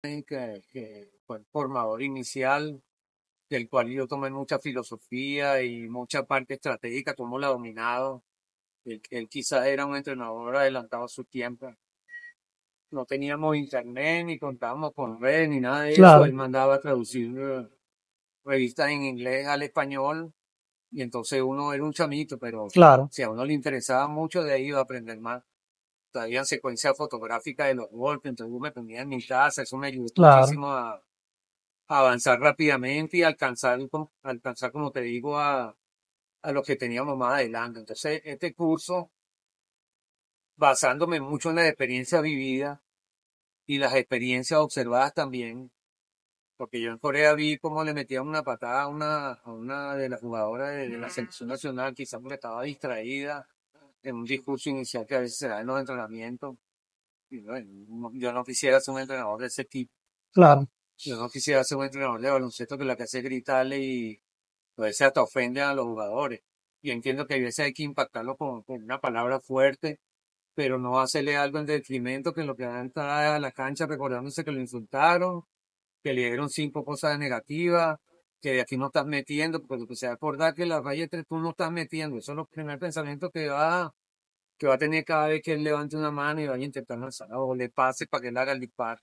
que fue el formador inicial, del cual yo tomé mucha filosofía y mucha parte estratégica, cómo la ha dominado. Él quizás era un entrenador adelantado a su tiempo. No teníamos internet, ni contábamos con redes, ni nada de eso. Claro, Él mandaba a traducir revistas en inglés al español, y entonces uno era un chamito, pero claro, si a uno le interesaba mucho, de ahí iba a aprender más. Todavía en secuencia fotográfica de los golpes, entonces yo me ponía en mi casa, eso me ayudó claro. muchísimo a avanzar rápidamente y alcanzar, como te digo, a lo que teníamos más adelante. Entonces, este curso, basándome mucho en la experiencia vivida y las experiencias observadas también, porque yo en Corea vi cómo le metían una patada a una de las jugadoras de la selección nacional, quizás porque estaba distraída en un discurso inicial que a veces se da en los entrenamientos. Y bueno, yo no quisiera ser un entrenador de ese tipo. Claro. Yo no quisiera ser un entrenador de baloncesto que lo que hace es gritarle y a veces hasta ofende a los jugadores. Yo entiendo que a veces hay que impactarlo con una palabra fuerte, pero no hacerle algo en detrimento que lo que van a entrar a la cancha recordándose que lo insultaron, que le dieron 5 cosas negativas, que de aquí no estás metiendo, porque lo que se va a acordar que la raya 3 tú no estás metiendo. Eso es los primer pensamientos que va a tener cada vez que él levante una mano y vaya a intentar lanzar o le pase para que él haga el disparo.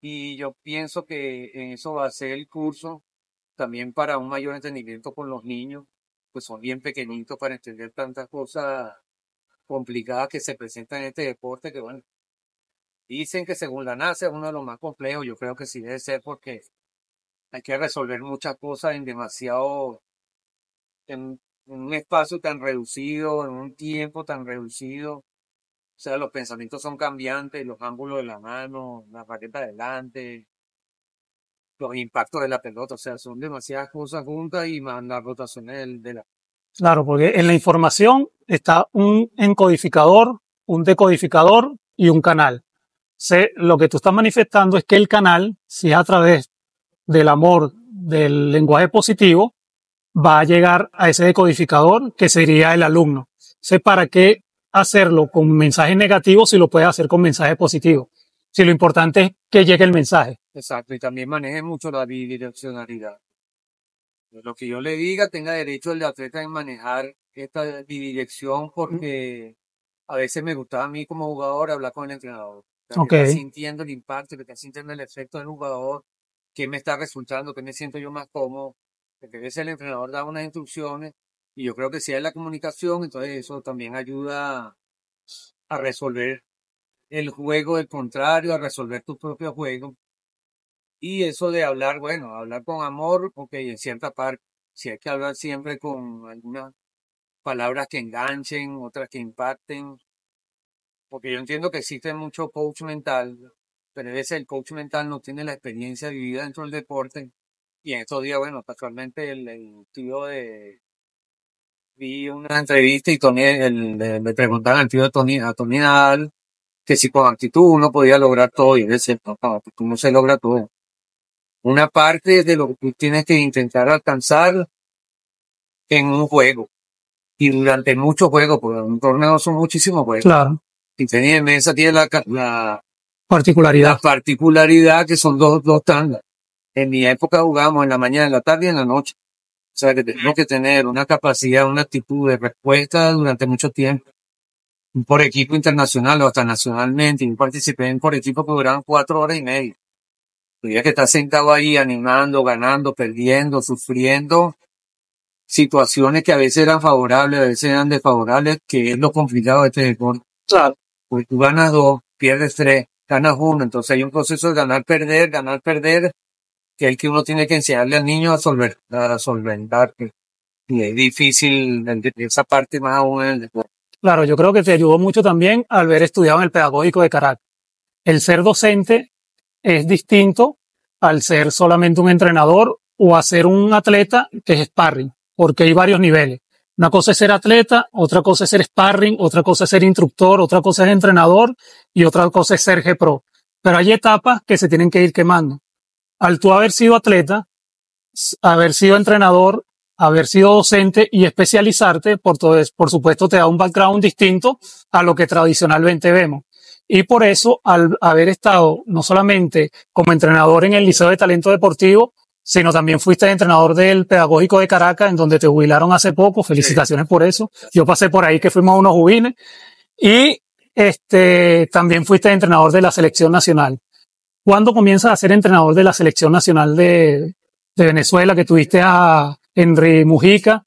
Y yo pienso que en eso va a ser el curso también para un mayor entendimiento con los niños, pues son bien pequeñitos para entender tantas cosas complicadas que se presentan en este deporte, que bueno, dicen que según la NASA es uno de los más complejos. Yo creo que sí debe ser porque hay que resolver muchas cosas en un espacio tan reducido, en un tiempo tan reducido. O sea, los pensamientos son cambiantes, los ángulos de la mano, la raqueta adelante, los impactos de la pelota, o sea, son demasiadas cosas juntas y más las rotaciones de la. Claro, porque en la información está un encodificador, un decodificador y un canal. Lo que tú estás manifestando es que el canal, si es a través del amor del lenguaje positivo, va a llegar a ese decodificador que sería el alumno. Sé para qué hacerlo con mensajes negativos si lo puedes hacer con mensajes positivos. Si lo importante es que llegue el mensaje. Exacto, y también maneje mucho la bidireccionalidad. Lo que yo le diga, tenga derecho el atleta en manejar esta bidirección, porque a veces me gustaba a mí como jugador hablar con el entrenador. O sea, que Ok, está sintiendo el impacto, que está sintiendo el efecto del jugador, qué me está resultando, qué me siento yo más cómodo. Porque a veces el entrenador da unas instrucciones y yo creo que si hay la comunicación, entonces eso también ayuda a resolver el juego del contrario, a resolver tu propio juego. Y eso de hablar, bueno, hablar con amor, ok, en cierta parte, si hay que hablar siempre con algunas palabras que enganchen, otras que impacten, porque yo entiendo que existe mucho coach mental, pero a veces el coach mental no tiene la experiencia vivida dentro del deporte. Y en estos días, bueno, casualmente el tío vi una entrevista y le preguntaban al tío de Tony, a Tony Nadal, que si con actitud uno podía lograr todo, y él decía, no, con actitud no se logra todo. Una parte de lo que tú tienes que intentar alcanzar en un juego y durante muchos juegos, porque un torneo son muchísimos juegos. claro. Y Tenis de Mesa tiene la Particularidad. particularidad que son dos tandas. En mi época jugábamos en la mañana, en la tarde y en la noche. O sea que tenemos que tener una capacidad, una actitud de respuesta durante mucho tiempo. Por equipo internacional o hasta nacionalmente. Yo participé en por equipos que duraban 4 horas y media. Tuviera que estar sentado ahí animando, ganando, perdiendo, sufriendo situaciones que a veces eran favorables, a veces eran desfavorables, que es lo complicado de este deporte. Claro. Pues tú ganas dos, pierdes tres, ganas uno, entonces hay un proceso de ganar, perder, que es el que uno tiene que enseñarle al niño a solventar, pues. Y es difícil esa parte más aún en el deporte. Claro, yo creo que te ayudó mucho también al haber estudiado en el pedagógico de Caracas. El ser docente es distinto al ser solamente un entrenador o a ser un atleta que es sparring, porque hay varios niveles. Una cosa es ser atleta, otra cosa es ser sparring, otra cosa es ser instructor, otra cosa es entrenador y otra cosa es ser G-Pro. Pero hay etapas que se tienen que ir quemando. Al tú haber sido atleta, haber sido entrenador, haber sido docente y especializarte, por supuesto te da un background distinto a lo que tradicionalmente vemos. Y por eso, al haber estado no solamente como entrenador en el Liceo de Talento Deportivo, sino también fuiste entrenador del Pedagógico de Caracas, en donde te jubilaron hace poco. Felicitaciones por eso. Yo pasé por ahí que fuimos a unos juvines. Y también fuiste entrenador de la selección nacional. ¿Cuándo comienzas a ser entrenador de la selección nacional de Venezuela, que tuviste a Henry Mujica,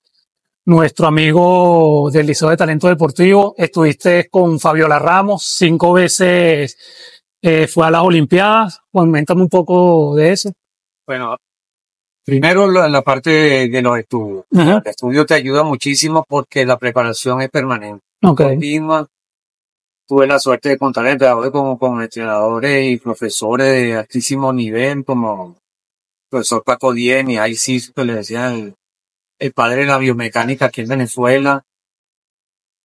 nuestro amigo del Liceo de Talento Deportivo? Estuviste con Fabiola Ramos, 5 veces fue a las Olimpiadas. Coméntame un poco de eso. Bueno, primero la parte de los estudios. Ajá. El estudio te ayuda muchísimo porque la preparación es permanente, Ok. continua. Tuve la suerte de contar en trabajo con entrenadores y profesores de altísimo nivel, como el profesor Paco Dien y ahí sí, que le decían el padre de la biomecánica aquí en Venezuela.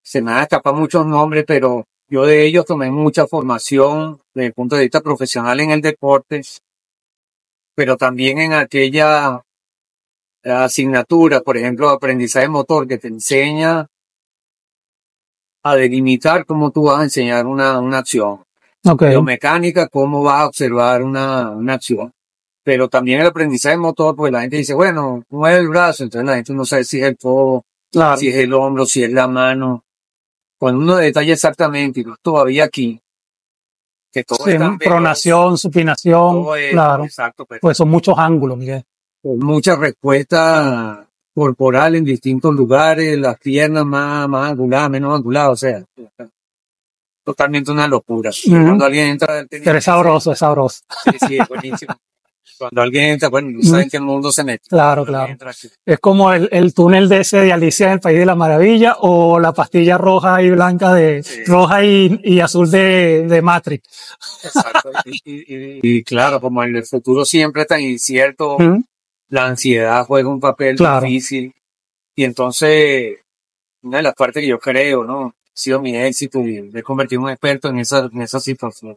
Se me han escapado muchos nombres, pero yo de ellos tomé mucha formación desde el punto de vista profesional en el deporte, pero también en aquella asignatura, por ejemplo, aprendizaje motor, que te enseña a delimitar cómo tú vas a enseñar una acción. Ok. Biomecánica, cómo vas a observar una acción. Pero también el aprendizaje motor, pues la gente dice, bueno, mueve el brazo, entonces la gente no sabe si es el codo, Claro. si es el hombro, si es la mano. Cuando uno detalla exactamente, y no es todavía aquí, que todo Sí, está en veloz, pronación, supinación, todo es claro. exacto, pero Pues son muchos ángulos, Miguel. con mucha respuesta corporal en distintos lugares, las piernas más anguladas, menos anguladas, o sea, totalmente una locura. Cuando alguien entra al tenis, Pero es sabroso, es sabroso. sí, es buenísimo. Cuando alguien entra, bueno, no saben qué mundo se mete. Claro, Cuando alguien claro. entra aquí. Es como el túnel de ese de Alicia en el País de la Maravilla o la pastilla roja y blanca Sí, roja y azul de Matrix. exacto. Y claro, como el futuro siempre es tan incierto, Mm, la ansiedad juega un papel Claro. difícil. Y entonces, una de las partes que yo creo, ¿no? Ha sido mi éxito y me he convertido en un experto en esa situación.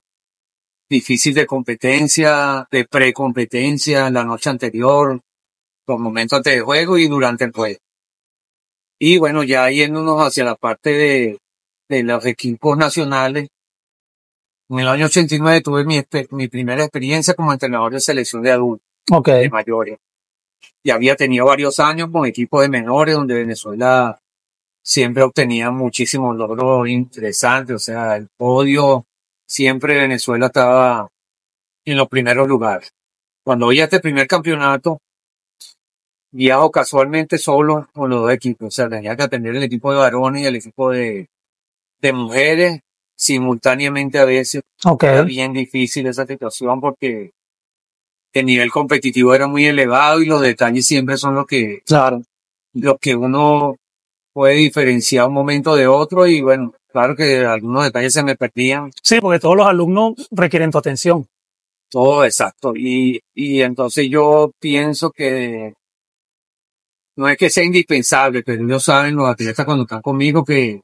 Difícil de competencia, de precompetencia, la noche anterior, los momentos antes del juego y durante el juego. Y bueno, ya yéndonos hacia la parte de los equipos nacionales, en el año 89 tuve mi primera experiencia como entrenador de selección de adultos, Ok. de mayores. Y había tenido varios años con equipos de menores donde Venezuela siempre obtenía muchísimos logros interesantes. O sea, el podio, siempre Venezuela estaba en los primeros lugares. Cuando voy a este primer campeonato, viajo casualmente solo con los dos equipos. O sea, tenía que atender el equipo de varones y el equipo de mujeres simultáneamente a veces. Ok. Era bien difícil esa situación porque el nivel competitivo era muy elevado y los detalles siempre son Claro. los que uno puede diferenciar un momento de otro y bueno, claro que algunos detalles se me perdían, Sí, porque todos los alumnos requieren tu atención. todo exacto. Y entonces yo pienso que no es que sea indispensable, pero ellos saben, los atletas cuando están conmigo, que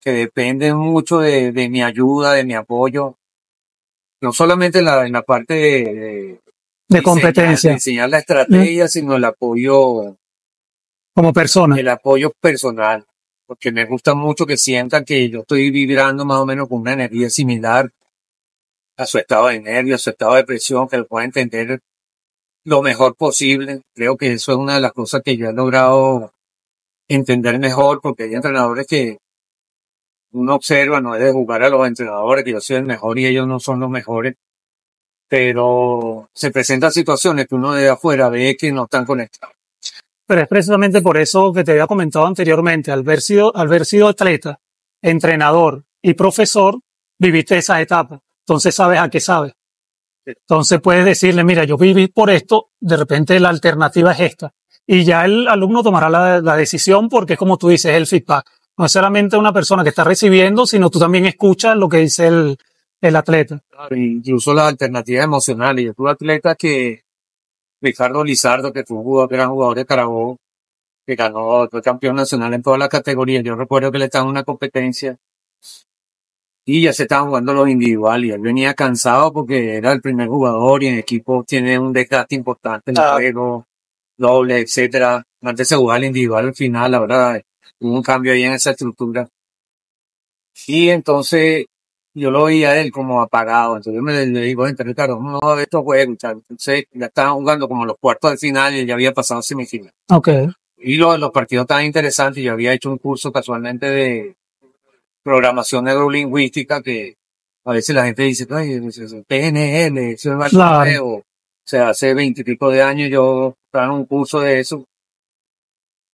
dependen mucho de mi ayuda, de mi apoyo, no solamente en la parte De de competencia. enseñar la Mm, estrategia, sino Como persona. el apoyo personal, porque me gusta mucho que sientan que yo estoy vibrando más o menos con una energía similar a su estado de nervio, a su estado de presión, que lo pueda entender lo mejor posible. Creo que eso es una de las cosas que yo he logrado entender mejor, porque hay entrenadores que uno observa, no es de jugar a los entrenadores, que yo soy el mejor y ellos no son los mejores, pero se presentan situaciones que uno de afuera ve que no están conectados. Pero es precisamente por eso que te había comentado anteriormente, al haber sido atleta, entrenador y profesor, viviste esas etapas. Entonces sabes a qué sabes. Entonces puedes decirle, mira, yo viví por esto, de repente la alternativa es esta. Y ya el alumno tomará la decisión porque es como tú dices, el feedback. No es solamente una persona que está recibiendo, sino tú también escuchas lo que dice el atleta. Claro, incluso las alternativas emocionales. Yo tuve atletas que, Ricardo Lizardo, que fue un gran jugador de Carabobo, que fue campeón nacional en todas las categorías. Yo recuerdo que le estaba en una competencia y ya se estaban jugando los individuales. Y él venía cansado porque era el primer jugador y en equipo tiene un desgaste importante en el juego, doble, etcétera. Antes se jugaba el individual al final, ahora hubo un cambio ahí en esa estructura. Y entonces yo lo veía a él como apagado. Entonces yo le digo, gente, Ricardo, vamos a ver estos juegos. Entonces ya estaban jugando como los cuartos de final y ya había pasado semifinal. Ok, Y los partidos estaban interesantes. Yo había hecho un curso casualmente de programación neurolingüística que a veces la gente dice, ay, eso es PNL, eso es algo claro, nuevo. O sea, hace 20 y pico de años yo estaba en un curso de eso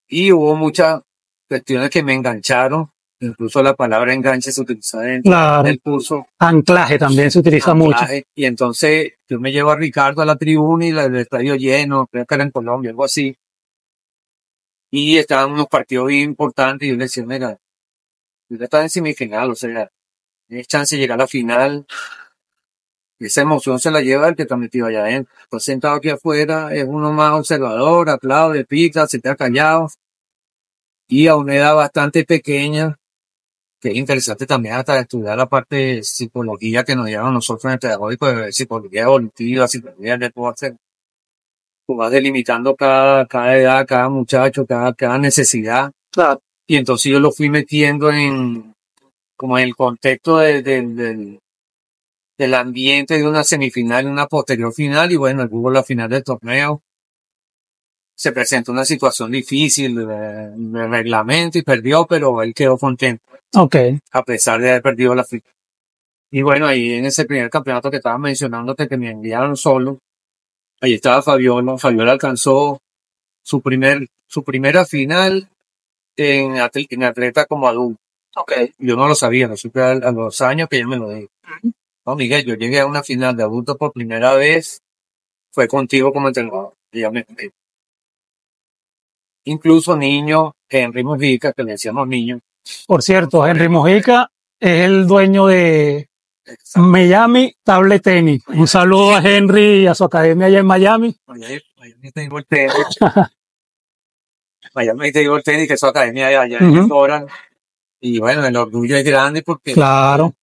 y hubo muchas cuestiones que me engancharon. Incluso la palabra enganche se utiliza dentro claro. del curso, Anclaje también se utiliza mucho. anclaje. Y entonces yo me llevo a Ricardo a la tribuna y el estadio lleno, creo que era en Colombia, algo así. Y estaban unos partidos bien importantes y yo le decía, mira, usted está en semifinal, o sea, tienes chance de llegar a la final. Y esa emoción se la lleva el que está metido allá adentro. Está sentado aquí afuera, es uno más observador, aplaude, pica, se queda callado. Y a una edad bastante pequeña, que es interesante también hasta estudiar la parte de psicología que nos llevan nosotros en el pedagógico, de psicología evolutiva, psicología del deporte. Tú vas delimitando cada edad, cada muchacho, cada necesidad. Claro. Y entonces yo lo fui metiendo como en el contexto del ambiente de una semifinal y una posterior final. Y bueno, hubo la final del torneo. Se presentó una situación difícil de reglamento y perdió, pero él quedó contento, Ok, a pesar de haber perdido la final. Y bueno, ahí en ese primer campeonato que estaba mencionando, que me enviaron solo, ahí estaba Fabiola. Fabiola alcanzó su primera final en atleta como adulto. ok. Yo no lo sabía, lo supe a los años que él me lo dijo. No, Miguel, yo llegué a una final de adulto por primera vez, fue contigo como entrenador. Y ya incluso niños, Henry Mujica, que le decíamos niños. Por cierto, Henry Mojica es el dueño de Exacto. Miami Table Tennis. Un saludo a Henry y a su academia allá en Miami. Miami te digo el tenis. Miami te digo el tenis, que es su academia allá Ujú. en Doran. Y bueno, el orgullo es grande porque Claro,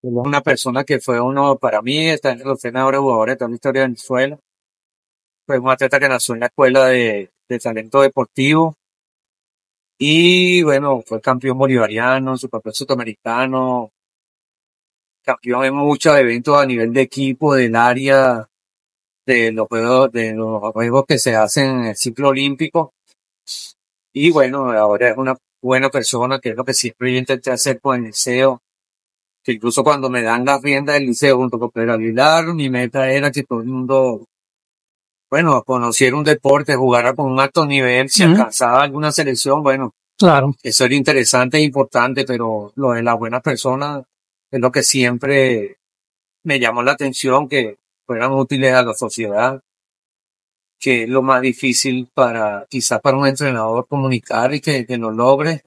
es una persona que fue uno, para mí, está entre los mejores jugadores de toda la historia de Venezuela. Fue un atleta que nació en la escuela de talento deportivo. Y bueno, fue campeón bolivariano, subcampeón sudamericano, campeón en muchos eventos a nivel de equipo del área de los juegos que se hacen en el ciclo olímpico. Y bueno, ahora es una buena persona, que es lo que siempre yo intenté hacer con el liceo, que incluso cuando me dan las riendas del liceo junto con Pedro Aguilar, mi meta era que todo el mundo, bueno, conociera un deporte, jugara con un alto nivel, si Ujú. alcanzaba alguna selección, bueno, claro. eso era interesante e importante, pero lo de las buenas personas es lo que siempre me llamó la atención, que fueran útiles a la sociedad, que es lo más difícil quizás para un entrenador comunicar y que lo logre.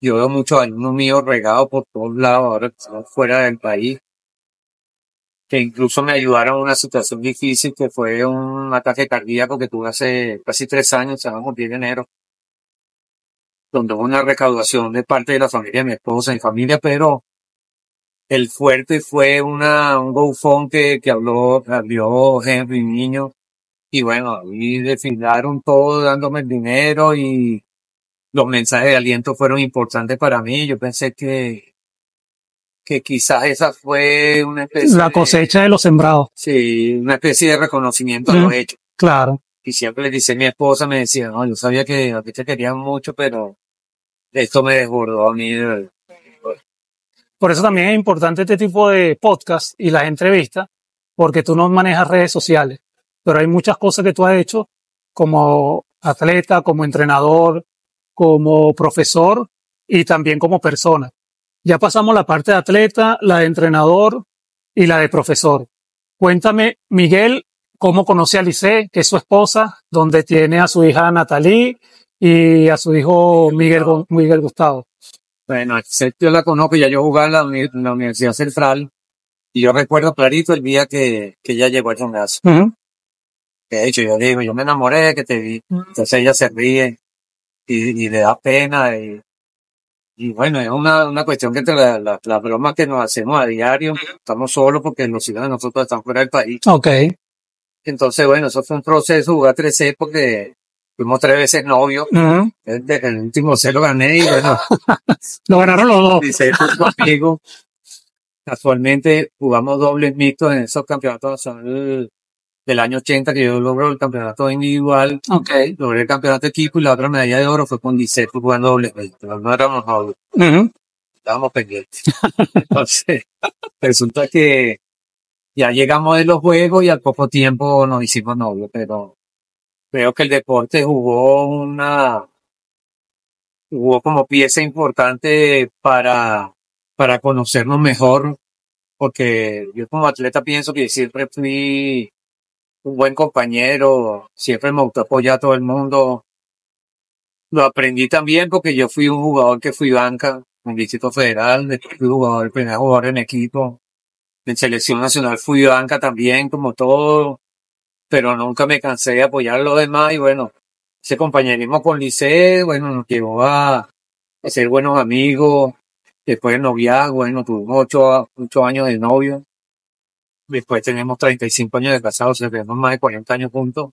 Yo veo muchos alumnos míos regados por todos lados, ahora que están fuera del país, que incluso me ayudaron en una situación difícil, que fue un ataque cardíaco que tuve hace casi 3 años, se llama cumplir en enero, donde hubo una recaudación de parte de la familia de mi esposa y familia, pero el fuerte fue un GoFundMe que abrió Henry Niño. Y bueno, ahí desfilaron todos dándome el dinero y los mensajes de aliento fueron importantes para mí. Yo pensé que quizás esa fue una especie La cosecha de los sembrados. sí, una especie de reconocimiento a Mm, los hechos. claro. Y siempre le dice mi esposa, me decía, no, yo sabía que a ti te querían mucho, pero esto me desbordó a mí. Por eso también es importante este tipo de podcast y las entrevistas, porque tú no manejas redes sociales, pero hay muchas cosas que tú has hecho como atleta, como entrenador, como profesor y también como persona. Ya pasamos la parte de atleta, la de entrenador y la de profesor. Cuéntame, Miguel, cómo conoce a Lice, que es su esposa, donde tiene a su hija Natalie y a su hijo Miguel Gustavo. Bueno, yo la conozco, ya yo jugaba en la Universidad Central y yo recuerdo clarito el día que ella llegó al gimnasio. Ujú. De hecho, yo digo, yo me enamoré de que te vi. Entonces ella se ríe y le da pena. Y bueno, es una cuestión que entre las bromas que nos hacemos a diario, estamos solos porque los hijos de nosotros están fuera del país. Ok. Entonces, bueno, eso fue un proceso, jugar 3C porque fuimos 3 veces novios. Ujú. El último C lo gané y bueno, Lo ganaron los dos. dice conmigo. Casualmente jugamos dobles mixtos en esos campeonatos nacionales del año 80 que yo logré el campeonato individual, Ok. logré el campeonato de equipo y la otra medalla de oro fue con Lisset jugando dobles mixtos. No éramos novios, Ujú. estábamos pendientes. Entonces, resulta que ya llegamos de los juegos y al poco tiempo nos hicimos novios, pero creo que el deporte jugó como pieza importante para conocernos mejor, porque yo como atleta pienso que siempre fui un buen compañero, siempre me gustó apoyar a todo el mundo. Lo aprendí también porque yo fui un jugador que fui banca en el Distrito Federal, después fui jugador, el primer jugador en equipo. En selección nacional fui banca también, como todo, pero nunca me cansé de apoyar a los demás y bueno, ese compañerismo con Lice, bueno, nos llevó a ser buenos amigos. Después del noviazgo, bueno, tuvimos 8 años de novio. Después tenemos 35 años de casados, o sea, tenemos más de 40 años juntos.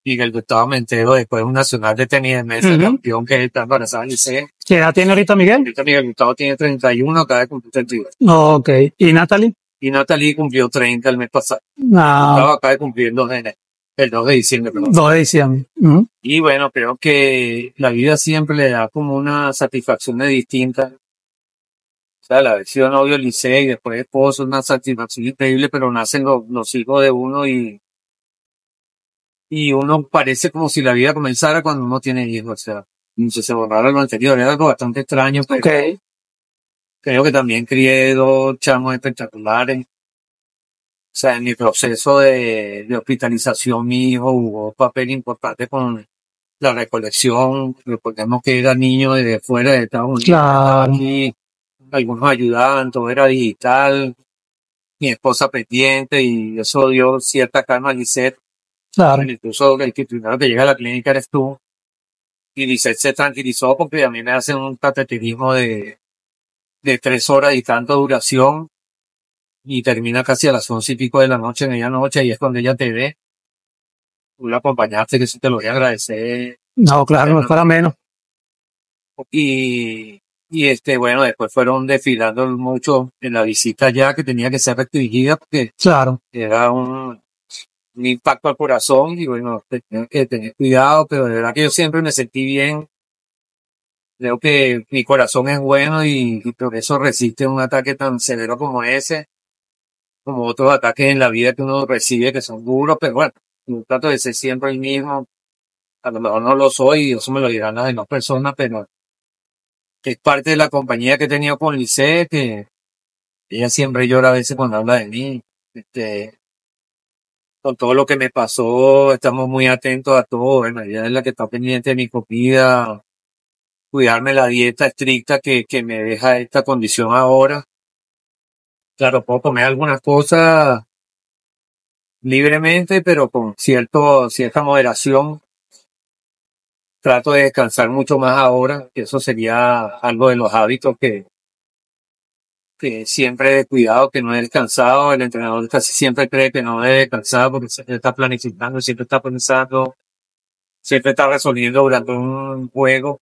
Y el Gustavo Mentero, después un nacional de tenis de mesa, Ujú. campeón que está embarazada de Lice. ¿Qué edad tiene ahorita Miguel? Ahorita Miguel Gustavo tiene 31, acaba de cumplir 32. Ok. ¿Y Natalie? Y Natalie cumplió 30 el mes pasado. Ah, Gustavo acaba de cumplir el 2 de diciembre, perdón. 2 de diciembre. Ujú. Y bueno, creo que la vida siempre le da como una satisfacción distinta. O sea, el haber sido novio del Licey y después esposo es una satisfacción increíble, pero nacen los hijos de uno y uno parece como si la vida comenzara cuando uno tiene hijos. O sea, como si se borrara lo anterior. Era algo bastante extraño, pero Ok. creo que también crié dos chamos espectaculares. O sea, en mi proceso de hospitalización, mi hijo jugó papel importante con la recolección. Recordemos que era niño desde fuera de Estados Unidos, estaba Claro, aquí, algunos ayudaban, todo era digital, mi esposa pendiente y eso dio cierta calma a Lisette. claro. Bueno, incluso el que primero que llega a la clínica eres tú. Y Lisette se tranquilizó porque a mí me hacen un cateterismo de 3 horas y tanta duración y termina casi a las 11 y pico de la noche, medianoche, y es cuando ella te ve. Tú la acompañaste, que sí te lo voy a agradecer. No, claro, no es para menos. Bueno, después fueron desfilando mucho en la visita ya que tenía que ser restringida porque Claro, era un impacto al corazón y bueno, tenía que tener cuidado, pero de verdad que yo siempre me sentí bien. Creo que mi corazón es bueno y por eso resiste un ataque tan severo como ese, como otros ataques en la vida que uno recibe que son duros, pero bueno, yo trato de ser siempre el mismo. A lo mejor no lo soy y eso me lo dirán las demás personas, pero es parte de la compañía que he tenido con Lice, que ella siempre llora a veces cuando habla de mí. Este, con todo lo que me pasó, estamos muy atentos a todo. Bueno, ella es la que está pendiente de mi comida, cuidarme la dieta estricta que me deja esta condición ahora. Claro, puedo comer algunas cosas libremente, pero con cierta moderación. Trato de descansar mucho más ahora, que eso sería algo de los hábitos que siempre he cuidado, que no he descansado. El entrenador casi siempre cree que no debe descansar porque siempre está planificando, siempre está pensando, siempre está resolviendo durante un juego.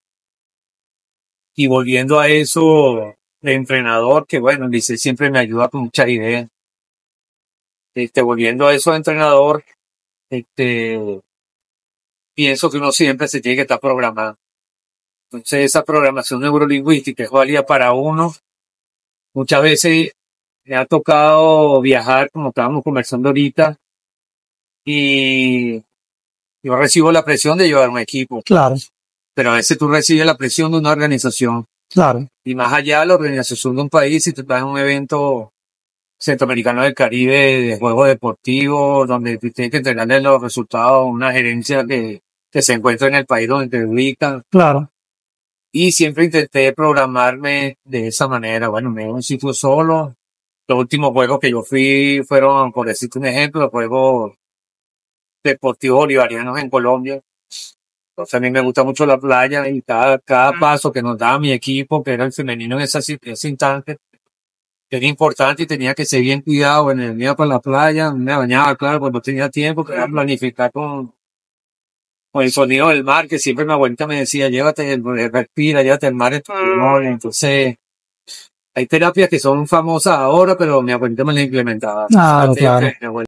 Y volviendo a eso, de entrenador, que bueno, dice, siempre me ayuda con muchas ideas. Volviendo a eso de entrenador, este, pienso que uno siempre se tiene que estar programado. Entonces, esa programación neurolingüística es válida para uno. Muchas veces me ha tocado viajar, como estábamos conversando ahorita, y yo recibo la presión de llevar un equipo, claro, pero a veces tú recibes la presión de una organización. claro. Y más allá de la organización de un país, si tú estás en un evento centroamericano del Caribe de juegos deportivos, donde tú tienes que entregarle los resultados a una gerencia que se encuentra en el país donde te ubican. Claro, Y siempre intenté programarme de esa manera. Bueno, me iba a un sitio solo. Los últimos juegos que yo fui fueron, por decirte un ejemplo, los Juegos Deportivos Bolivarianos en Colombia. Entonces a mí me gusta mucho la playa y cada paso que nos daba mi equipo, que era el femenino ese instante, era importante y tenía que ser bien cuidado. Bueno, me iba para la playa, me bañaba, claro, cuando tenía tiempo, quería planificar con el sonido del mar, que siempre mi abuelita me decía, respira, llévate el mar en tu pulmón. Entonces, Hay terapias que son famosas ahora, pero mi abuelita me las implementaba. Claro, Antes de claro. que mi abuela